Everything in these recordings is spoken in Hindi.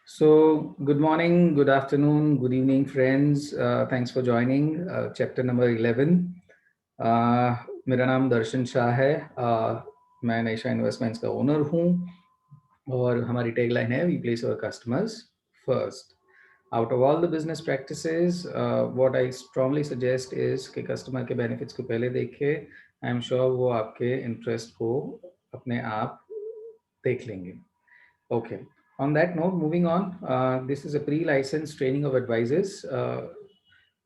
Good morning, good afternoon, good evening, friends. Thanks for joining chapter number 11. मेरा नाम दर्शन शाह है. मैं नेशा इन्वेस्टमेंट्स का ओनर हूँ और हमारी टैगलाइन है, we place our customers first. Out of all the business practices, what I strongly suggest is कि कस्टमर के बेनिफिट्स को पहले देखें. आई एम श्योर वो आपके इंटरेस्ट को अपने आप देख लेंगे. Okay. On that note, moving on, this is a pre-license training of advisors.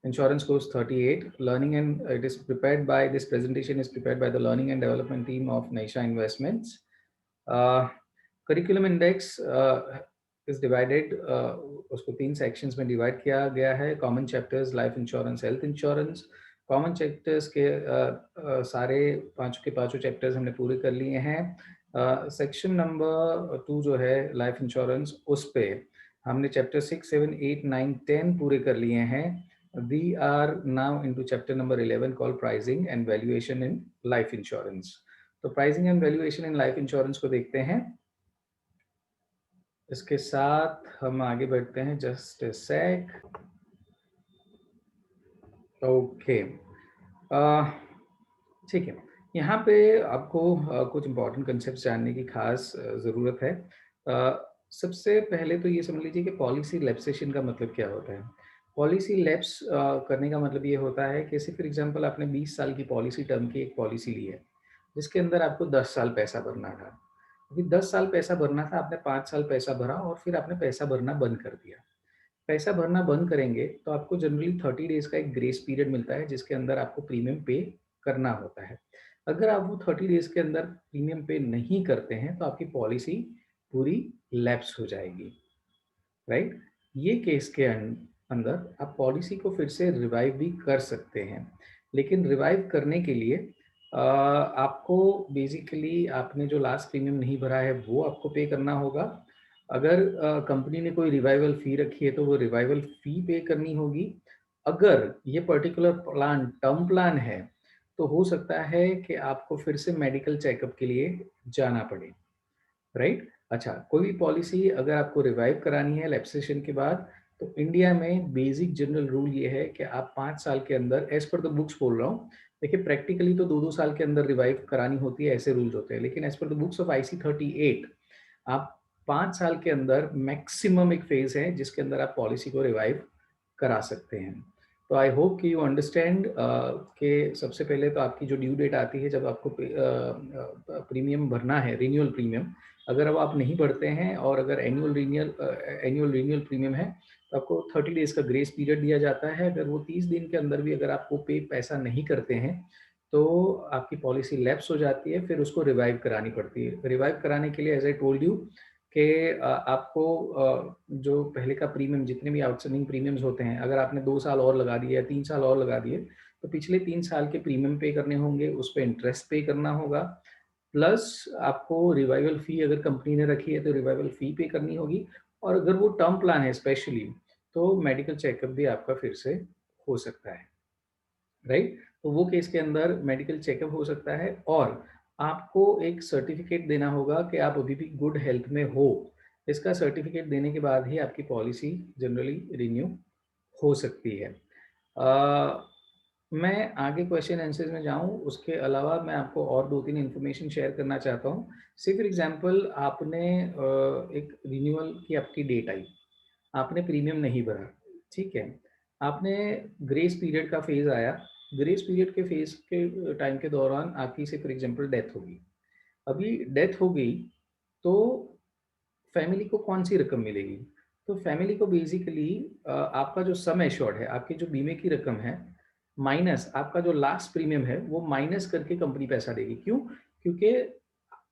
Insurance course 38. Learning and it is prepared by, this presentation is prepared by the learning and development team of Naisha Investments. Curriculum index is divided, उसको 3 sections में divide किया गया है. Common chapters, life insurance, health insurance. Common chapters के सारे पांचों के पांचों chapters हमने पूरे कर लिए हैं. सेक्शन नंबर 2 जो है लाइफ इंश्योरेंस, उस पे हमने चैप्टर 6, 7, 8, 9, 10 पूरे कर लिए हैं. We are now into chapter number 11 called pricing and valuation in life insurance. तो pricing and valuation in life insurance को देखते हैं. इसके साथ हम आगे बढ़ते हैं. Just a sec. ओके, ठीक है. यहाँ पे आपको कुछ इंपॉर्टेंट कंसेप्ट जानने की खास ज़रूरत है. सबसे पहले तो ये समझ लीजिए कि पॉलिसी लैप्सेशन का मतलब क्या होता है. पॉलिसी लैप्स करने का मतलब ये होता है कि फॉर एग्जांपल आपने 20 साल की पॉलिसी टर्म की एक पॉलिसी ली है जिसके अंदर आपको 10 साल पैसा भरना था. अभी 10 साल पैसा भरना था, आपने 5 साल पैसा भरा और फिर आपने पैसा भरना बंद कर दिया. पैसा भरना बंद करेंगे तो आपको जनरली 30 डेज का एक ग्रेस पीरियड मिलता है जिसके अंदर आपको प्रीमियम पे करना होता है. अगर आप वो 30 डेज के अंदर प्रीमियम पे नहीं करते हैं तो आपकी पॉलिसी पूरी लैप्स हो जाएगी. राइट. ये केस के अंदर आप पॉलिसी को फिर से रिवाइव भी कर सकते हैं, लेकिन रिवाइव करने के लिए आपको बेसिकली आपने जो लास्ट प्रीमियम नहीं भरा है वो आपको पे करना होगा. अगर कंपनी ने कोई रिवाइवल फी रखी है तो वो रिवाइवल फी पे करनी होगी. अगर ये पर्टिकुलर प्लान टर्म प्लान है तो हो सकता है कि आपको फिर से मेडिकल चेकअप के लिए जाना पड़े. राइट. अच्छा, कोई भी पॉलिसी अगर आपको रिवाइव करानी है लैप्सेशन के बाद तो इंडिया में बेसिक जनरल रूल ये है कि आप 5 साल के अंदर, एज पर द बुक्स बोल रहा हूँ, देखिए प्रैक्टिकली तो 2-2 साल के अंदर रिवाइव करानी होती है, ऐसे रूल्स होते हैं, लेकिन as per the books of IC 38 आप 5 साल के अंदर मैक्सिमम एक फेज है जिसके अंदर आप पॉलिसी को रिवाइव करा सकते हैं. तो आई होप कि यू अंडरस्टैंड कि सबसे पहले तो आपकी जो ड्यू डेट आती है जब आपको प्रीमियम भरना है, रिन्यूअल प्रीमियम, अगर अब आप नहीं भरते हैं और अगर एनुअल रिन्यूअल प्रीमियम है तो आपको 30 डेज का ग्रेस पीरियड दिया जाता है. अगर वो 30 दिन के अंदर भी अगर आपको पैसा नहीं करते हैं तो आपकी पॉलिसी लैप्स हो जाती है, फिर उसको रिवाइव करानी पड़ती है. रिवाइव कराने के लिए एज आई टोल्ड यू कि आपको जो पहले का प्रीमियम, जितने भी आउटस्टैंडिंग प्रीमियम्स होते हैं, अगर आपने 2 साल और लगा दिए या 3 साल और लगा दिए तो पिछले 3 साल के प्रीमियम पे करने होंगे, उस पर इंटरेस्ट पे करना होगा, प्लस आपको रिवाइवल फी अगर कंपनी ने रखी है तो रिवाइवल फी पे करनी होगी. और अगर वो टर्म प्लान है स्पेशली तो मेडिकल चेकअप भी आपका फिर से हो सकता है. राइट. तो वो केस के अंदर मेडिकल चेकअप हो सकता है और आपको एक सर्टिफिकेट देना होगा कि आप अभी भी गुड हेल्थ में हो. इसका सर्टिफिकेट देने के बाद ही आपकी पॉलिसी जनरली रिन्यू हो सकती है. मैं आगे क्वेश्चन आंसर्स में जाऊं उसके अलावा मैं आपको और 2-3 इन्फॉर्मेशन शेयर करना चाहता हूं. से फॉर एग्जांपल आपने एक रिन्यूअल की आपकी डेट आई, आपने प्रीमियम नहीं भरा, ठीक है, आपने ग्रेस पीरियड का फेज आया, ग्रेस पीरियड के फेज के टाइम के दौरान आपकी से फॉर एग्जांपल डेथ होगी. अभी डेथ हो गई तो फैमिली को कौन सी रकम मिलेगी? तो फैमिली को बेसिकली आपका जो सम एश्योर्ड है, आपकी जो बीमे की रकम है, माइनस आपका जो लास्ट प्रीमियम है, वो माइनस करके कंपनी पैसा देगी. क्यों? क्योंकि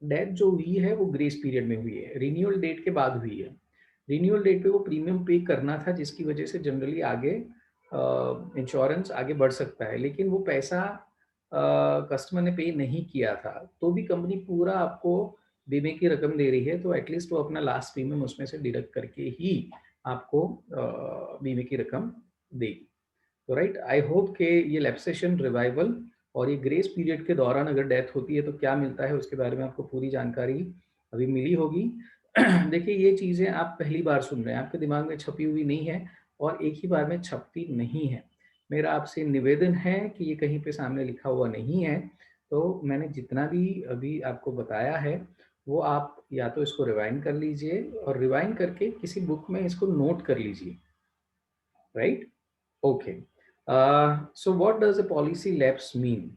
डेथ जो हुई है वो ग्रेस पीरियड में हुई है, रिन्यूअल डेट के बाद हुई है. रिन्यूअल डेट पे वो प्रीमियम पे करना था जिसकी वजह से जनरली आगे इंश्योरेंस आगे बढ़ सकता है, लेकिन वो पैसा कस्टमर ने पे नहीं किया था तो भी कंपनी पूरा आपको बीमे की रकम दे रही है, तो एटलीस्ट वो अपना लास्ट प्रीमियम उसमें से डिडक्ट करके ही आपको बीमे की रकम देगी. तो राइट, आई होप कि ये लैप्सेशन, रिवाइवल और ये ग्रेस पीरियड के दौरान अगर डेथ होती है तो क्या मिलता है उसके बारे में आपको पूरी जानकारी अभी मिली होगी. देखिए ये चीज़ें आप पहली बार सुन रहे हैं, आपके दिमाग में छपी हुई नहीं है और एक ही बार में छपती नहीं है। मेरा आपसे निवेदन है कि ये कहीं पे सामने लिखा हुआ नहीं है, तो मैंने जितना भी अभी आपको बताया है, वो आप या तो इसको रिवाइंड कर लीजिए और रिवाइंड करके किसी बुक में इसको नोट कर लीजिए, right? Okay. So what does a policy lapse mean?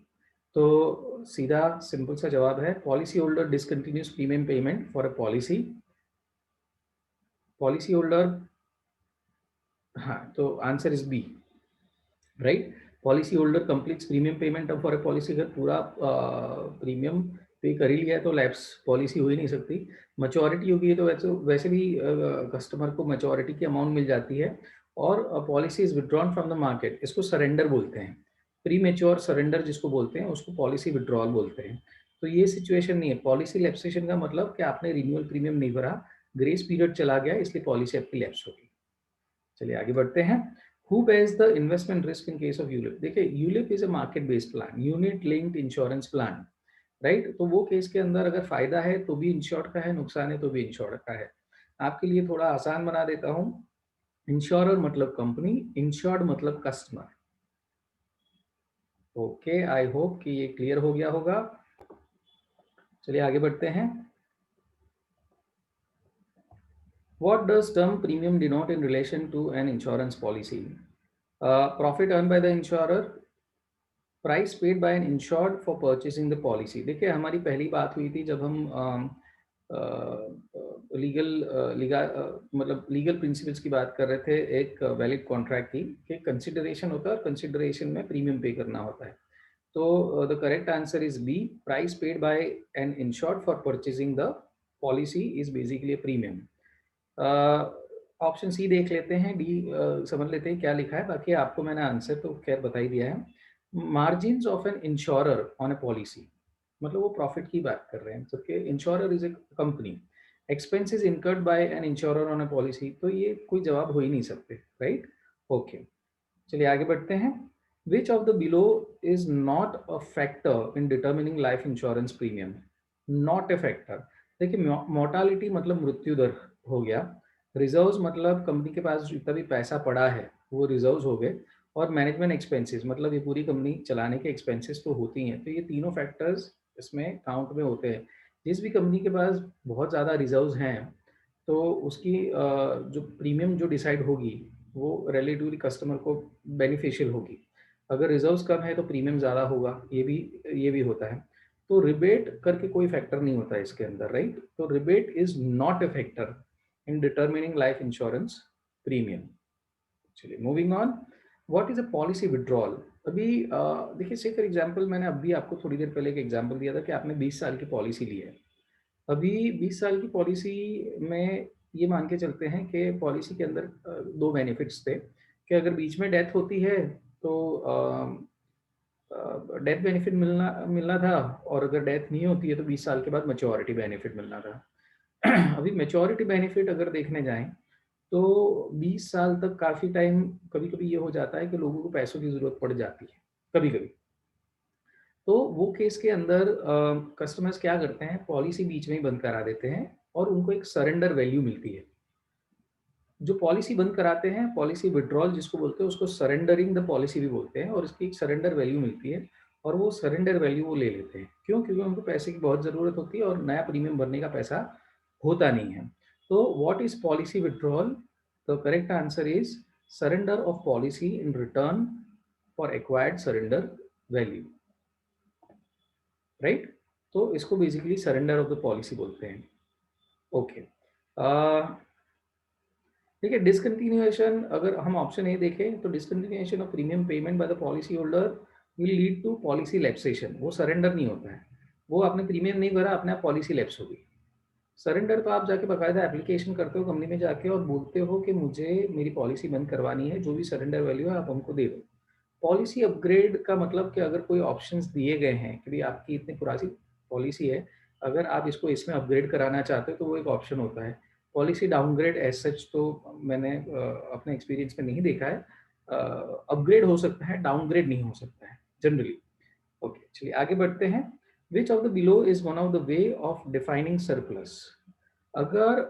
तो सीधा सिंपल सा जवाब है, policy holder discontinues premium payment for a policy. Policy holder, हाँ, तो answer is B, right? Policy holder completes premium payment अब फॉर ए पॉलिसी, अगर पूरा प्रीमियम पे कर ही लिया है तो लैप्स पॉलिसी हो ही नहीं सकती। मैच्योरिटी होगी है तो वैसे वैसे भी कस्टमर को मैच्योरिटी की अमाउंट मिल जाती है और policy is withdrawn from the market, इसको सरेंडर बोलते हैं। प्री मेच्योर सरेंडर जिसको बोलते हैं उसको पॉलिसी विड्रॉल बोलते हैं। तो ये सिचुएशन नहीं है। पॉलिसी लैप्सेशन का मतलब कि आपने रिन्यूअल प्रीमियम नहीं भरा, ग्रेस पीरियड चला गया, इसलिए पॉलिसी आपकी लैप्स होगी। चलिए आगे बढ़ते हैं। Who bears the investment risk in case of ULIP? देखिए ULIP is a market based plan, unit linked insurance plan, right? तो वो केस के अंदर अगर फायदा है तो भी इंश्योर्ड का है, नुकसान है तो भी इंश्योर्ड का है। आपके लिए थोड़ा आसान बना देता हूँ। इंश्योरर मतलब कंपनी, इंश्योर्ड मतलब कस्टमर। ओके, आई होप कि ये क्लियर हो गया होगा। चलिए आगे बढ़ते हैं। What does term premium denote in relation to an insurance policy? Profit earned by the insurer, price paid by an insured for purchasing the policy. देखिए हमारी पहली बात हुई थी जब हम मतलब लीगल प्रिंसिपल्स की बात कर रहे थे, एक वैलिड कॉन्ट्रैक्ट की, कि कंसिडरेशन होता है और कंसिडरेशन में प्रीमियम पे करना होता है। तो the correct answer is B, price paid by an insured for purchasing the policy is basically premium. Option C देख लेते हैं, डी समझ लेते हैं क्या लिखा है, बाकी आपको मैंने आंसर तो खैर बता ही दिया है। Margins of an insurer on a policy, मतलब वो प्रॉफिट की बात कर रहे हैं, जबकि insurer is a company. Expenses incurred by an insurer on a policy, तो ये कोई जवाब हो ही नहीं सकते, राइट? ओके, चलिए आगे बढ़ते हैं। विच of the below is not a factor in determining life insurance premium? Not a factor, देखिए मोर्टालिटी मतलब मृत्यु दर हो गया, रिजर्व्स मतलब कंपनी के पास जितना भी पैसा पड़ा है वो रिजर्व्स हो गए, और मैनेजमेंट एक्सपेंसेस मतलब ये पूरी कंपनी चलाने के एक्सपेंसेस तो होती हैं, तो ये तीनों फैक्टर्स इसमें काउंट में होते हैं। जिस भी कंपनी के पास बहुत ज़्यादा रिजर्व्स हैं तो उसकी जो प्रीमियम जो डिसाइड होगी वो रिलेटिवली कस्टमर को बेनिफिशियल होगी। अगर रिजर्व्स कम है तो प्रीमियम ज़्यादा होगा, ये भी होता है। तो रिबेट करके कोई फैक्टर नहीं होता है इसके अंदर, राइट? तो rebate is not a factor in determining life insurance premium. चलिए moving on. What is a policy withdrawal? अभी देखिए, से फॉर एग्जांपल मैंने अभी आपको थोड़ी देर पहले एक एग्जांपल दिया था कि आपने 20 साल की पॉलिसी ली है। अभी 20 साल की पॉलिसी में ये मान के चलते हैं कि पॉलिसी के अंदर दो बेनिफिट्स थे कि अगर बीच में डेथ होती है तो डेथ बेनिफिट मिलना मिलना था, और अगर डेथ नहीं होती है तो 20 साल के बाद मैच्योरिटी बेनिफिट मिलना था। अभी मैच्योरिटी बेनिफिट अगर देखने जाएं तो 20 साल तक काफ़ी टाइम, कभी-कभी ये हो जाता है कि लोगों को पैसों की ज़रूरत पड़ जाती है, कभी-कभी। तो वो केस के अंदर कस्टमर्स क्या करते हैं, पॉलिसी बीच में ही बंद करा देते हैं और उनको एक सरेंडर वैल्यू मिलती है। जो पॉलिसी बंद कराते हैं, पॉलिसी विड्रॉल जिसको बोलते हैं, उसको सरेंडरिंग द पॉलिसी भी बोलते हैं, और इसकी एक सरेंडर वैल्यू मिलती है और वो सरेंडर वैल्यू वो ले लेते हैं। क्यों? क्योंकि उनको पैसे की बहुत ज़रूरत होती है और नया प्रीमियम भरने का पैसा होता नहीं है। तो what is policy withdrawal? The correct answer is surrender of policy in return for acquired surrender value, right? तो इसको basically surrender of the policy बोलते हैं। ओके, ठीक है। डिसकंटिन्यूएशन, अगर हम ऑप्शन ए देखें तो discontinuation of premium payment by the policy holder will lead to policy lapsation. वो सरेंडर नहीं होता है, वो आपने प्रीमियम नहीं भरा, अपने आप पॉलिसी लैप्स होगी। सरेंडर तो आप जाके बाकायदा एप्लीकेशन करते हो कंपनी में जाके और बोलते हो कि मुझे मेरी पॉलिसी बंद करवानी है, जो भी सरेंडर वैल्यू है आप हमको दे दो। पॉलिसी अपग्रेड का मतलब कि अगर कोई ऑप्शंस दिए गए हैं कि भाई आपकी इतनी पुरानी पॉलिसी है, अगर आप इसको इसमें अपग्रेड कराना चाहते हो तो वो एक ऑप्शन होता है। पॉलिसी डाउनग्रेड एज सच तो मैंने अपने एक्सपीरियंस में नहीं देखा है। अपग्रेड हो सकता है, डाउनग्रेड नहीं हो सकता है जनरली। ओके, चलिए आगे बढ़ते हैं। विच of the below is one of the way of defining surplus? अगर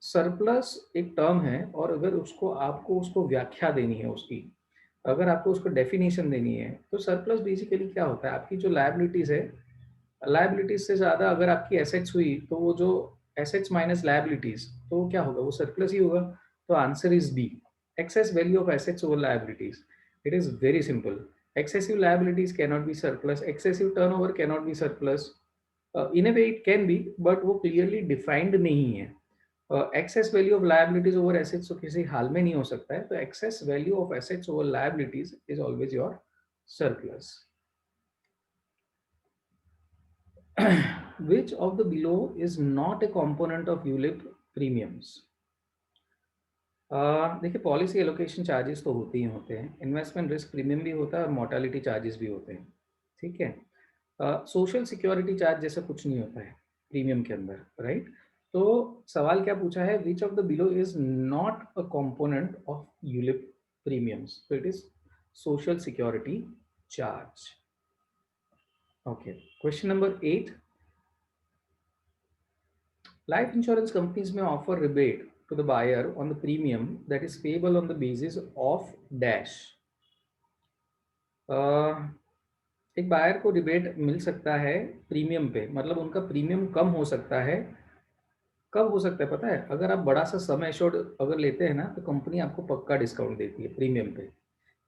सरप्लस एक टर्म है और अगर उसको आपको उसको व्याख्या देनी है उसकी, अगर आपको उसको डेफिनेशन देनी है, तो सरप्लस बेसिकली क्या होता है, आपकी जो लायबिलिटीज है, लायबिलिटीज से ज्यादा अगर आपकी एसेट्स हुई तो वो जो एसेट्स माइनस लायबिलिटीज, तो वो क्या होगा, वो सरप्लस ही होगा। तो answer is B, excess value of assets over liabilities. It is very simple. excessive liabilities cannot be surplus, excessive turnover cannot be surplus. In a way it can be, but वो clearly defined नहीं है। Excess value of liabilities over assets तो किसी हाल में नहीं हो सकता है, तो excess value of assets over liabilities is always your surplus. Which of the below is not a component of ULIP premiums? देखिए, पॉलिसी एलोकेशन चार्जेस तो होते ही होते हैं, इन्वेस्टमेंट रिस्क प्रीमियम भी होता है और मोर्टालिटी चार्जेस भी होते हैं। ठीक है। सोशल सिक्योरिटी चार्ज जैसा कुछ नहीं होता है प्रीमियम के अंदर, राइट। तो सवाल क्या पूछा है, which of the below is not a component of ULIP premiums, तो it is social security charge. Okay, question number 8, life insurance companies में offer rebate to the buyer on the premium that is payable on the basis of dash। एक बायर को रिबेट मिल सकता है प्रीमियम पे, मतलब उनका प्रीमियम कम हो सकता है। कब हो सकता है पता है, अगर आप बड़ा सा सम एश्योर्ड अगर लेते हैं ना, तो कंपनी आपको पक्का डिस्काउंट देती है प्रीमियम पे।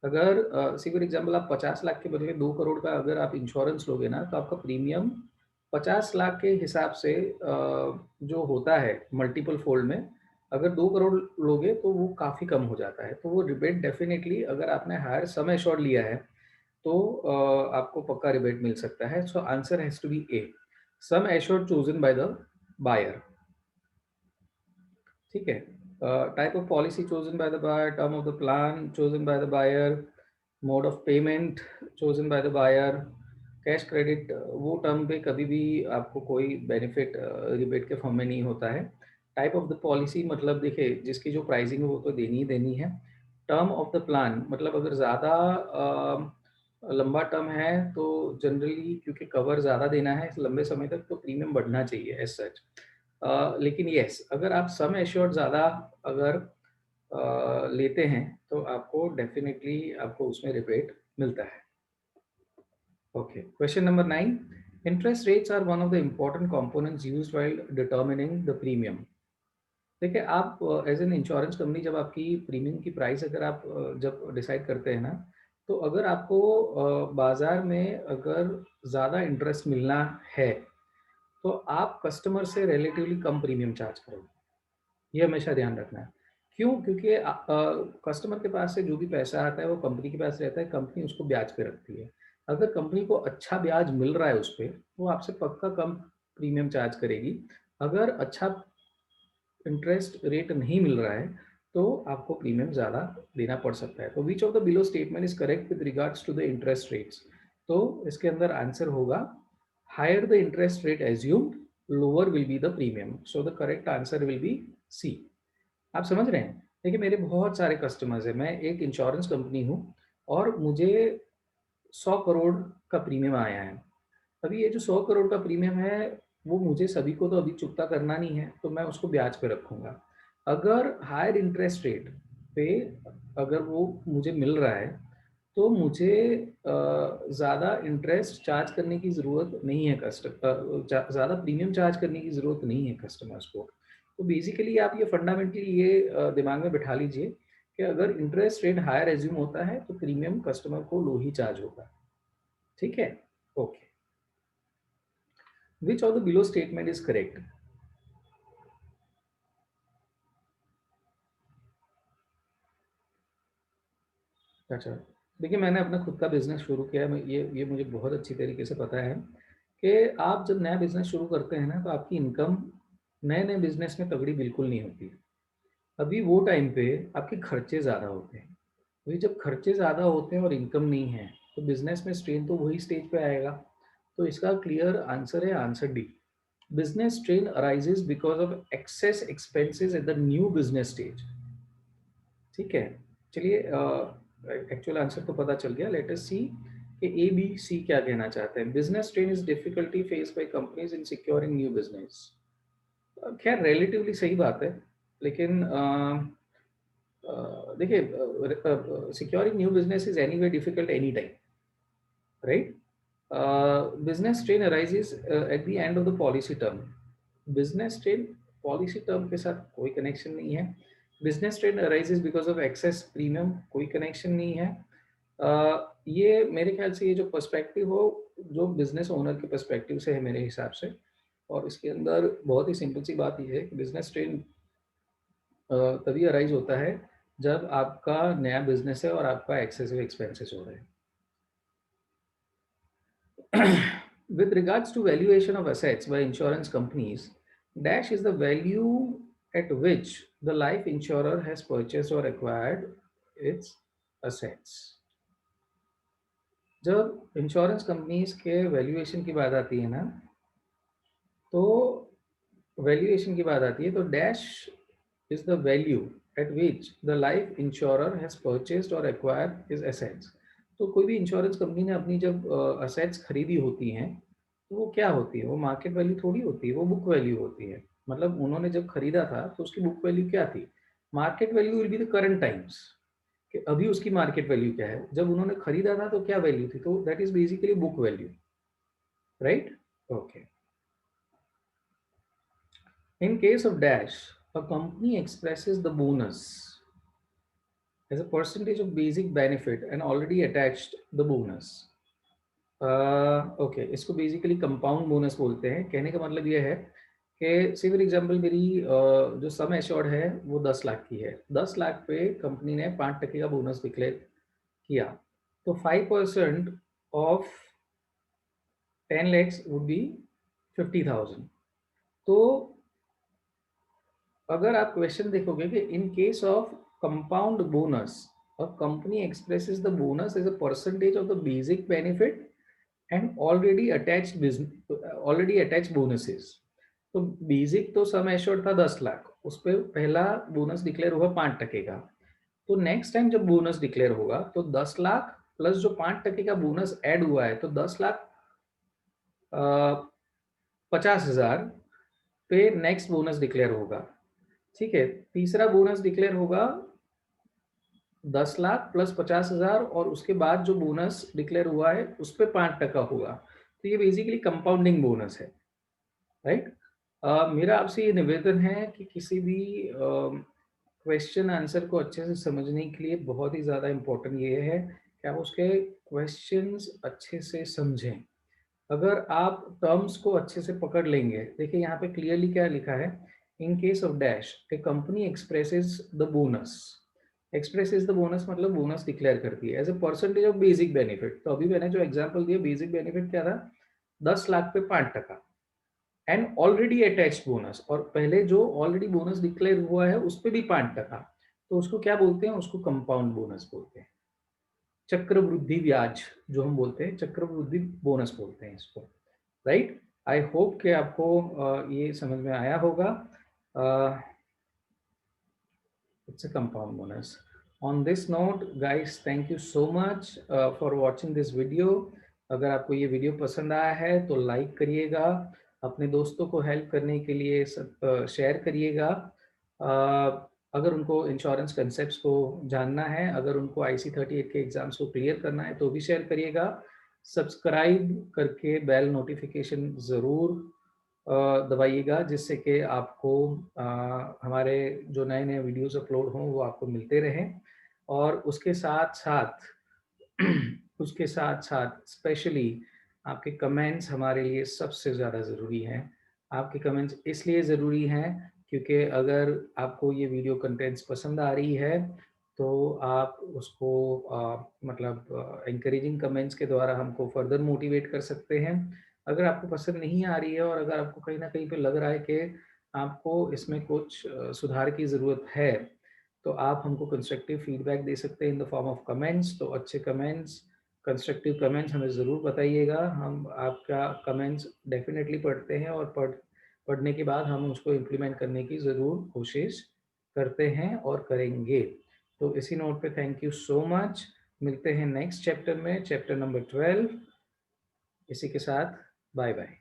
अगर सी फॉर एग्जाम्पल आप 50 लाख के बदले 2 करोड़ का अगर आप इंश्योरेंस लोगे ना, तो आपका प्रीमियम 50 लाख के हिसाब से जो होता है मल्टीपल फोल्ड में, अगर 2 करोड़ लोगे तो वो काफ़ी कम हो जाता है। तो वो रिबेट डेफिनेटली, अगर आपने हायर सम एश्योर्ड लिया है तो आपको पक्का रिबेट मिल सकता है। So answer has to be A, sum assured chosen by the buyer. ठीक है। Type of policy chosen by the buyer, term of the plan chosen by the buyer, mode of payment chosen by the buyer, cash credit वो टर्म पे कभी भी आपको कोई बेनिफिट रिबेट के फॉर्म में नहीं होता है। टाइप ऑफ द पॉलिसी मतलब देखिए, जिसकी जो प्राइसिंग है वो तो देनी ही देनी है। टर्म ऑफ द प्लान मतलब अगर ज़्यादा लंबा टर्म है तो जनरली क्योंकि कवर ज़्यादा देना है लंबे समय तक, तो प्रीमियम बढ़ना चाहिए एज सच। लेकिन यस, अगर आप सम एश्योर्ड ज़्यादा अगर लेते हैं तो आपको डेफिनेटली आपको उसमें रिबेट मिलता है। Okay, question number 9, interest rates are one of the important components used while determining the premium. देखिए, आप एज एन इंश्योरेंस कंपनी जब आपकी प्रीमियम की प्राइस अगर आप जब डिसाइड करते हैं ना, तो अगर आपको बाजार में अगर ज़्यादा इंटरेस्ट मिलना है तो आप कस्टमर से रिलेटिवली कम प्रीमियम चार्ज करोगे। ये हमेशा ध्यान रखना है। क्यों? क्योंकि कस्टमर के पास से जो भी पैसा आता है वो कंपनी के पास रहता है, कंपनी उसको ब्याज पे रखती है। अगर कंपनी को अच्छा ब्याज मिल रहा है उस पे, वो आपसे पक्का कम प्रीमियम चार्ज करेगी। अगर अच्छा इंटरेस्ट रेट नहीं मिल रहा है तो आपको प्रीमियम ज़्यादा देना पड़ सकता है। तो which of the below statement is correct with regards to the interest rates? तो इसके अंदर आंसर होगा, higher the interest rate assumed, lower will be the premium. So the correct answer will be C. आप समझ रहे हैं? देखिए, मेरे बहुत सारे कस्टमर्स हैं, मैं एक इंश्योरेंस कंपनी हूँ और मुझे 100 करोड़ का प्रीमियम आया है। अभी ये जो 100 करोड़ का प्रीमियम है वो मुझे सभी को तो अभी चुकता करना नहीं है, तो मैं उसको ब्याज पे रखूंगा। अगर हायर इंटरेस्ट रेट पे अगर वो मुझे मिल रहा है तो मुझे ज़्यादा इंटरेस्ट चार्ज करने की ज़रूरत नहीं है, ज़्यादा प्रीमियम चार्ज करने की ज़रूरत नहीं है कस्टमर्स को। तो बेसिकली आप ये फंडामेंटली ये दिमाग में बिठा लीजिए कि अगर इंटरेस्ट रेट हायर एज्यूम होता है तो प्रीमियम कस्टमर को लो ही चार्ज होगा। ठीक है। Okay, which of the below statement is correct? अच्छा, देखिए, मैंने अपना खुद का बिजनेस शुरू किया है। ये मुझे बहुत अच्छी तरीके से पता है कि आप जब नया बिजनेस शुरू करते हैं ना, तो आपकी इनकम नए नए बिजनेस में तगड़ी बिल्कुल नहीं होती। अभी वो टाइम पे आपके खर्चे ज़्यादा होते हैं। अभी जब खर्चे ज़्यादा होते हैं और इनकम नहीं है, तो बिजनेस में स्ट्रेन तो वही स्टेज पे आएगा। तो इसका क्लियर आंसर है answer D, business strain arises because of excess expenses at the new business stage. ठीक है। चलिए, एक्चुअल आंसर तो पता चल गया। लेट अस सी कि ए बी सी क्या कहना चाहते हैं। Business strain is difficulty face by companies in securing new business. खैर रिलेटिवली सही बात है, लेकिन देखिए securing new business is anyway difficult any time, right? Business strain arises at the end of the policy term. Business strain policy term के साथ कोई कनेक्शन नहीं है। Business strain arises because of excess premium, कोई कनेक्शन नहीं है। ये मेरे ख्याल से ये जो पर्सपेक्टिव हो, जो बिजनेस ओनर के पर्सपेक्टिव से है मेरे हिसाब से, और इसके अंदर बहुत ही सिंपल सी बात यह है कि बिजनेस स्ट्रेन तभी अराइज होता है जब आपका नया बिजनेस है और आपका एक्सेसिव एक्सपेंसेस हो रहे हैं। With regards to valuation of assets by insurance companies, dash is the value at which the life insurer has purchased or acquired its assets. जब इंश्योरेंस कंपनीज के वैल्यूएशन की बात आती है ना, तो वैल्यूएशन की बात आती है तो dash is the value eight which the life insurer has purchased और एक्वायर्ड हिज एसेट्स। तो कोई भी इंश्योरेंस कंपनी ने अपनी जब असेट्स खरीदी होती हैं, तो वो क्या होती है? वो मार्केट वैल्यू थोड़ी होती है, वो बुक वैल्यू होती है। मतलब उन्होंने जब खरीदा था तो उसकी बुक वैल्यू क्या थी? Market value will be the current times, कि अभी उसकी मार्केट वैल्यू क्या है। जब उन्होंने खरीदा था तो क्या वैल्यू थी? तो that is basically book value, right? Okay. In case of Dash, a company expresses the bonus as a percentage of basic benefit and already attached the bonus. Okay, इसको बेसिकली कंपाउंड बोनस बोलते हैं। कहने का मतलब ये है कि सी फॉर एग्जांपल मेरी जो सम एश्योर्ड है वो 10 लाख की है। 10 लाख पे कंपनी ने 5% का बोनस डिक्लेयर किया, तो 5% ऑफ 10 लैक्स वुड बी 50,000। तो अगर आप क्वेश्चन देखोगे कि इन case of compound bonus, a company expresses the bonus as a percentage of the basic benefit and already attached bonuses। तो बेसिक तो सम एश्योर्ड था 10 लाख, उस पर पहला बोनस डिक्लेयर हुआ 5% का। तो नेक्स्ट टाइम जब बोनस डिक्लेयर होगा तो 10 लाख प्लस जो 5% का बोनस ऐड हुआ है, तो 10,50,000 पे नेक्स्ट बोनस डिक्लेयर होगा। ठीक है, तीसरा बोनस डिक्लेयर होगा 10 लाख प्लस 50,000, और उसके बाद जो बोनस डिक्लेयर हुआ है उस पर 5% होगा। तो ये बेसिकली कंपाउंडिंग बोनस है, राइट? मेरा आपसे ये निवेदन है कि किसी भी क्वेश्चन आंसर को अच्छे से समझने के लिए बहुत ही ज़्यादा इम्पोर्टेंट ये है कि आप उसके क्वेश्चंस अच्छे से समझें। अगर आप टर्म्स को अच्छे से पकड़ लेंगे, देखिए यहाँ पे क्लियरली क्या लिखा है, in case of dash a company expresses the bonus. Expresses the bonus मतलब बोनस डिक्लेयर करती है as a percentage of basic benefit. तो अभी मैंने जो एग्जांपल दिया, बेसिक बेनिफिट क्या था? 10 लाख पे 5%, एंड ऑलरेडी अटैच्ड बोनस, और पहले जो ऑलरेडी बोनस डिक्लेयर हुआ है उस पर भी 5%। तो उसको क्या बोलते हैं? उसको कंपाउंड बोनस बोलते हैं। चक्रवृद्धि ब्याज जो हम बोलते हैं, चक्रवृद्धि बोनस बोलते हैं इसको, राइट? आई होप कि आपको ये समझ में आया होगा। It's a compound bonus. On this note guys, thank you so much for watching this video. अगर आपको ये वीडियो पसंद आया है तो लाइक करिएगा, अपने दोस्तों को हेल्प करने के लिए सब शेयर करिएगा। अगर उनको इंश्योरेंस कंसेप्ट्स को जानना है, अगर उनको IC38 के एग्जाम्स को क्लियर करना है तो भी शेयर करिएगा। सब्सक्राइब करके बेल नोटिफिकेशन ज़रूर दबाइएगा, जिससे कि आपको हमारे जो नए नए वीडियोस अपलोड हों वो आपको मिलते रहें। और उसके साथ साथ उसके साथ साथ स्पेशली आपके कमेंट्स हमारे लिए सबसे ज़्यादा ज़रूरी हैं। आपके कमेंट्स इसलिए ज़रूरी हैं क्योंकि अगर आपको ये वीडियो कंटेंट्स पसंद आ रही है तो आप उसको मतलब इंकरेजिंग कमेंट्स के द्वारा हमको फर्दर मोटिवेट कर सकते हैं। अगर आपको पसंद नहीं आ रही है और अगर आपको कहीं ना कहीं पे लग रहा है कि आपको इसमें कुछ सुधार की ज़रूरत है, तो आप हमको कंस्ट्रक्टिव फीडबैक दे सकते हैं in the form of comments. तो अच्छे कमेंट्स, कंस्ट्रक्टिव कमेंट्स हमें ज़रूर बताइएगा। हम आपका कमेंट्स डेफिनेटली पढ़ते हैं, और पढ़ने के बाद हम उसको इम्प्लीमेंट करने की ज़रूर कोशिश करते हैं और करेंगे। तो इसी नोट पे थैंक यू सो मच। मिलते हैं नेक्स्ट चैप्टर में, चैप्टर नंबर 12। इसी के साथ बाय बाय।